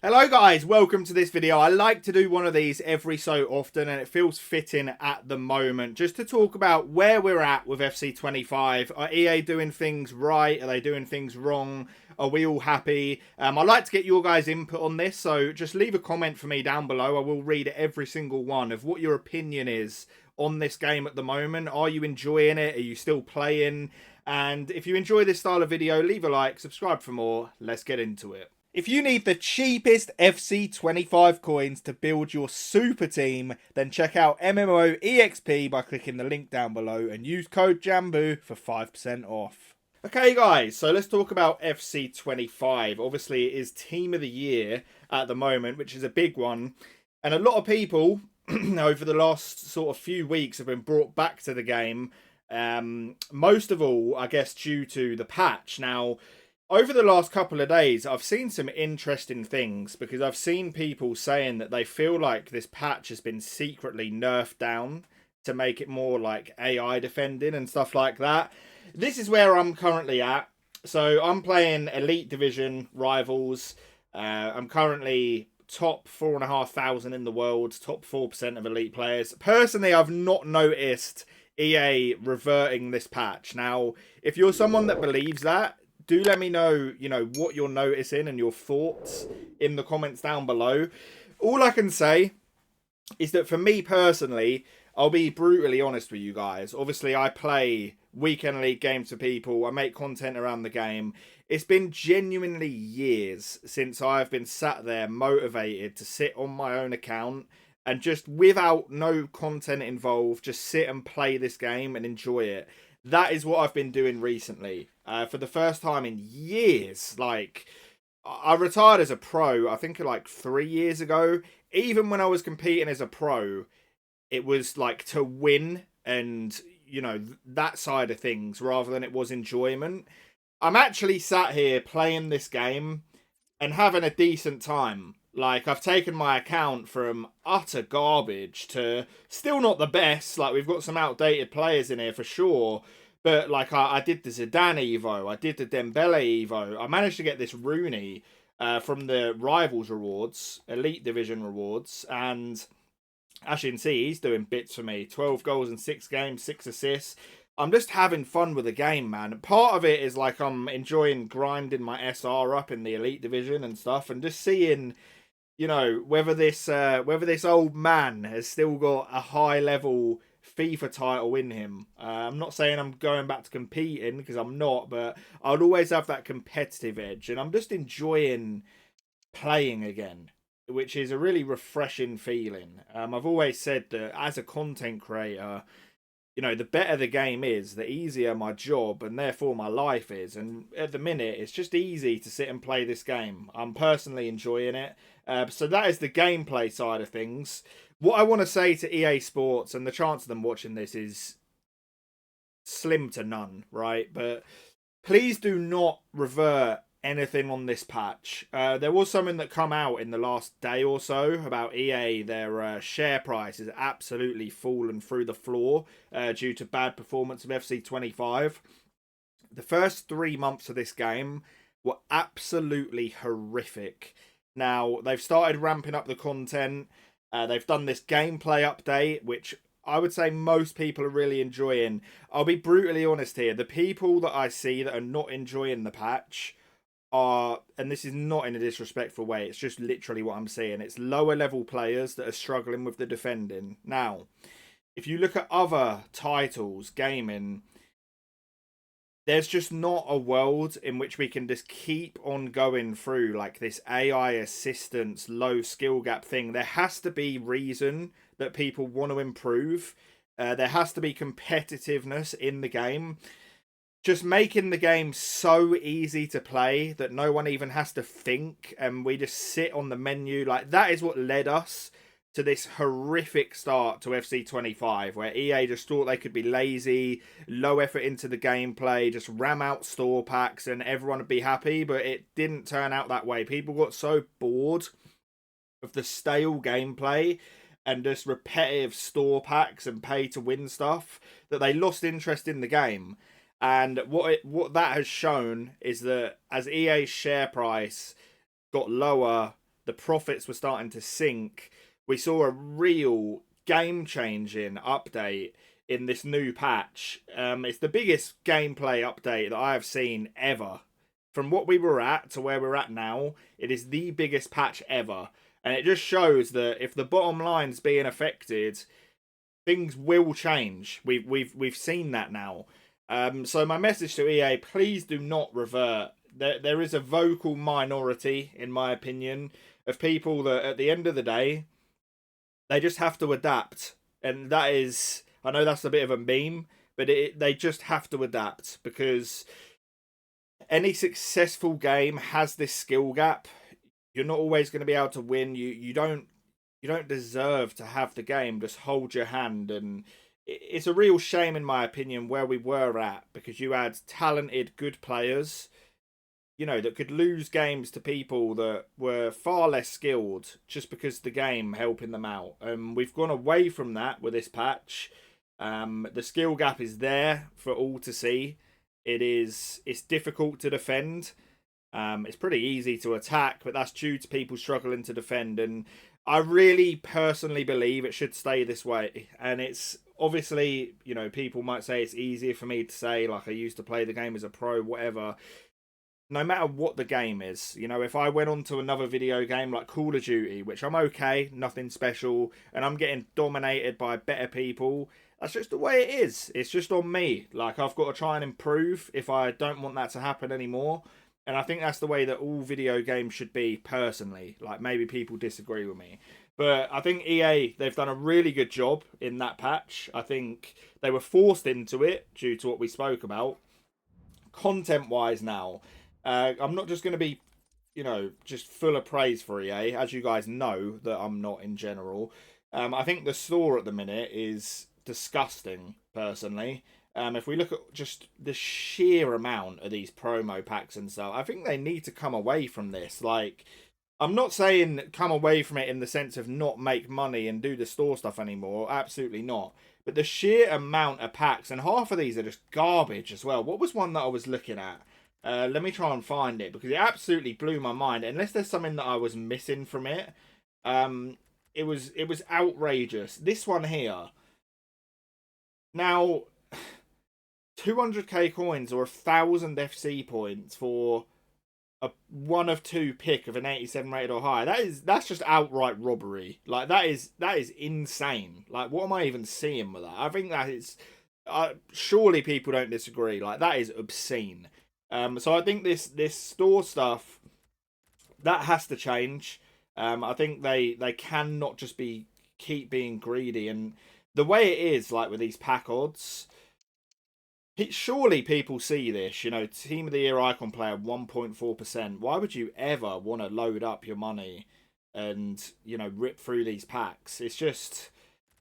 Hello guys, welcome to this video. I like to do one of these every so often and it feels fitting at the moment just to talk about where we're at with FC25. Are EA doing things right? Are they doing things wrong? Are we all happy? I'd like to get your guys' input on this, so just leave a comment for me down below. I will read every single one of what your opinion is on this game at the moment. Are you enjoying it? Are you still playing? And if you enjoy this style of video, leave a like, subscribe for more. Let's get into it. If you need the cheapest FC25 coins to build your super team, then check out MMOEXP by clicking the link down below and use code JambooUK for 5% off. Okay guys, so let's talk about FC25. Obviously it is Team of the Year at the moment, which is a big one. And a lot of people over the last sort of few weeks have been brought back to the game. Most of all, I guess, due to the patch. Now, over the last couple of days, I've seen some interesting things because I've seen people saying that they feel like this patch has been secretly nerfed down to make it more like AI defending and stuff like that. This is where I'm currently at. So I'm playing Elite Division Rivals. I'm currently top 4,500 in the world, top 4% of elite players. Personally, I've not noticed EA reverting this patch. Now, if you're someone that believes that, do let me know, what you're noticing and your thoughts in the comments down below. All I can say is that for me personally, I'll be brutally honest with you guys. Obviously, I play weekend league games for people. I make content around the game. It's been genuinely years since I've been sat there motivated to sit on my own account and just without no content involved, just sit and play this game and enjoy it. That is what I've been doing recently. For the first time in years. Like, I retired as a pro, I think like 3 years ago. Even when I was competing as a pro, it was like to win and, that side of things rather than it was enjoyment. I'm actually sat here playing this game and having a decent time. Like, I've taken my account from utter garbage to still not the best. Like, we've got some outdated players in here for sure. But, like, I did the Zidane Evo. I did the Dembele Evo. I managed to get this Rooney from the Rivals rewards, Elite Division rewards. And as you can see, he's doing bits for me. 12 goals in 6 games, 6 assists. I'm just having fun with the game, man. Part of it is, like, I'm enjoying grinding my SR up in the Elite Division and stuff. And just seeing, whether this old man has still got a high level FIFA title in him. I'm not saying I'm going back to competing because I'm not, but I'd always have that competitive edge, and I'm just enjoying playing again, which is a really refreshing feeling. I've always said that as a content creator, the better the game is, the easier my job and therefore my life is. And at the minute, it's just easy to sit and play this game. I'm personally enjoying it. So that is the gameplay side of things. What I want to say to EA Sports, and the chance of them watching this is slim to none, right? But please do not revert anything on this patch. There was something that come out in the last day or so about EA. Their share price has absolutely fallen through the floor due to bad performance of FC25. The first 3 months of this game were absolutely horrific. Now, they've started ramping up the content. They've done this gameplay update, which I would say most people are really enjoying. I'll be brutally honest here. The people that I see that are not enjoying the patch are, and this is not in a disrespectful way, it's just literally what I'm saying. It's lower level players that are struggling with the defending. Now, if you look at other titles, gaming, there's just not a world in which we can just keep on going through like this AI assistance, low skill gap thing. There has to be reason that people want to improve. There has to be competitiveness in the game. Just making the game so easy to play that no one even has to think and we just sit on the menu. Like, that is what led us to this horrific start to FC25, where EA just thought they could be lazy, low effort into the gameplay, just ram out store packs and everyone would be happy, but it didn't turn out that way. People got so bored of the stale gameplay and just repetitive store packs and pay to win stuff that they lost interest in the game. And what that has shown is that as EA's share price got lower, the profits were starting to sink, we saw a real game-changing update in this new patch. It's the biggest gameplay update that I have seen ever. From what we were at to where we're at now, it is the biggest patch ever. And it just shows that if the bottom line's being affected, things will change. We've seen that now. So my message to EA, please do not revert. There is a vocal minority, in my opinion, of people that at the end of the day, they just have to adapt. And that is, I know that's a bit of a meme, but they just have to adapt, because any successful game has this skill gap. You're not always going to be able to win. You don't deserve to have the game just hold your hand. And it's a real shame, in my opinion, where we were at, because you had talented, good players, you know, that could lose games to people that were far less skilled just because the game helping them out. We've gone away from that with this patch. The skill gap is there for all to see. It's difficult to defend. It's pretty easy to attack, but that's due to people struggling to defend. And I really personally believe it should stay this way. And it's obviously, you know, people might say it's easier for me to say, like, I used to play the game as a pro, whatever. No matter what the game is, you know, if I went on to another video game like Call of Duty, which I'm okay, nothing special, and I'm getting dominated by better people, that's just the way it is. It's just on me. Like, I've got to try and improve if I don't want that to happen anymore. And I think that's the way that all video games should be, personally. Like, maybe people disagree with me, but I think EA, they've done a really good job in that patch. I think they were forced into it due to what we spoke about. Content-wise now, I'm not just going to be, you know, just full of praise for EA. As you guys know that I'm not in general. I think the store at the minute is disgusting, personally. If we look at just the sheer amount of these promo packs and stuff, I think they need to come away from this. Like, I'm not saying come away from it in the sense of not make money and do the store stuff anymore. Absolutely not. But the sheer amount of packs, and half of these are just garbage as well. What was one that I was looking at? Let me try and find it, because it absolutely blew my mind. Unless there's something that I was missing from it. It was outrageous. This one here. Now, 200k coins or 1,000 FC points for a 1 of 2 pick of an 87 rated or higher. That's just outright robbery. Like, that is insane. Like, what am I even seeing with that? I think that is surely people don't disagree. Like, that is obscene. So I think this store stuff, that has to change. I think they cannot just keep being greedy. And the way it is, like with these pack odds, surely people see this, you know, Team of the Year icon player 1.4%. Why would you ever want to load up your money and, you know, rip through these packs? It's just,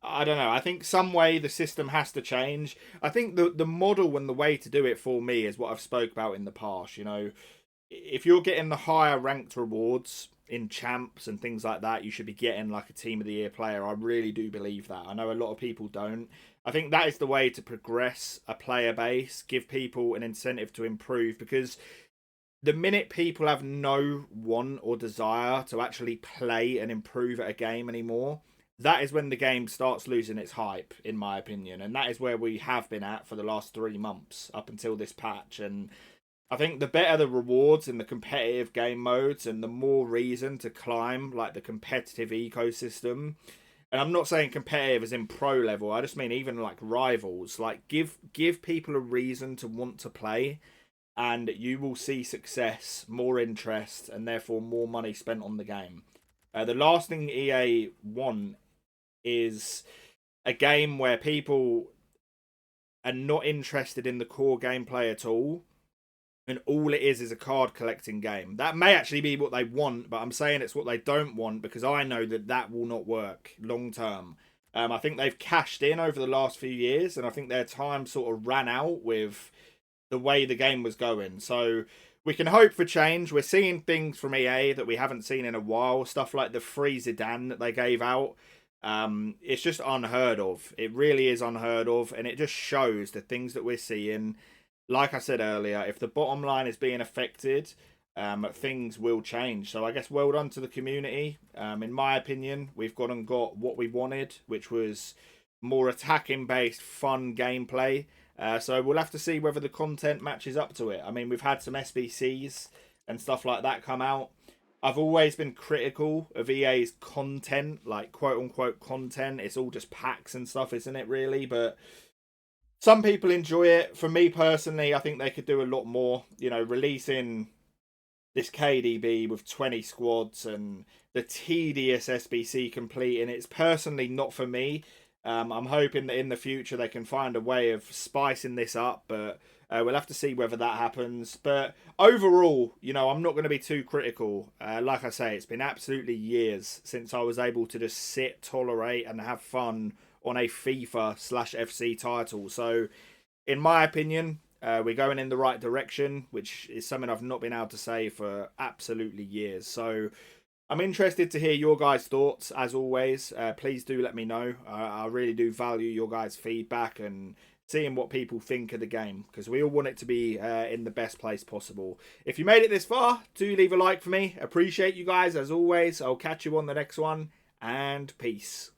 I don't know. I think some way the system has to change. I think the model and the way to do it for me is what I've spoke about in the past. You know, if you're getting the higher ranked rewards in champs and things like that, you should be getting like a Team of the Year player. I really do believe that. I know a lot of people don't. I think that is the way to progress a player base, give people an incentive to improve, because the minute people have no want or desire to actually play and improve at a game anymore, that is when the game starts losing its hype, in my opinion. And that is where we have been at for the last 3 months up until this patch. And I think the better the rewards in the competitive game modes, and the more reason to climb like the competitive ecosystem. And I'm not saying competitive as in pro level. I just mean even like rivals. Like, give people a reason to want to play, and you will see success, more interest, and therefore more money spent on the game. The last thing EA want is a game where people are not interested in the core gameplay at all, and all it is a card collecting game. That may actually be what they want, but I'm saying it's what they don't want, because I know that will not work long term. I think they've cashed in over the last few years, and I think their time sort of ran out with the way the game was going. So we can hope for change. We're seeing things from EA that we haven't seen in a while. Stuff like the free Zidane that they gave out. It's just unheard of. It really is unheard of, and it just shows the things that we're seeing. Like I said earlier, if the bottom line is being affected, things will change. So I guess well done to the community. In my opinion, we've gone and got what we wanted, which was more attacking based fun gameplay. So we'll have to see whether the content matches up to it. I mean, we've had some SBCs and stuff like that come out. I've always been critical of EA's content, like quote unquote content. It's all just packs and stuff, isn't it, really? But some people enjoy it. For me personally, I think they could do a lot more. You know, releasing this KDB with 20 squads and the tedious SBC completing, it's personally not for me. I'm hoping that in the future they can find a way of spicing this up, but we'll have to see whether that happens. But overall, you know, I'm not going to be too critical. Like I say, it's been absolutely years since I was able to just sit, tolerate, and have fun on a FIFA/FC title. So, in my opinion, we're going in the right direction, which is something I've not been able to say for absolutely years. So, I'm interested to hear your guys' thoughts, as always. Please do let me know. I really do value your guys' feedback and seeing what people think of the game, because we all want it to be in the best place possible. If you made it this far, do leave a like for me. Appreciate you guys, as always. I'll catch you on the next one, and peace.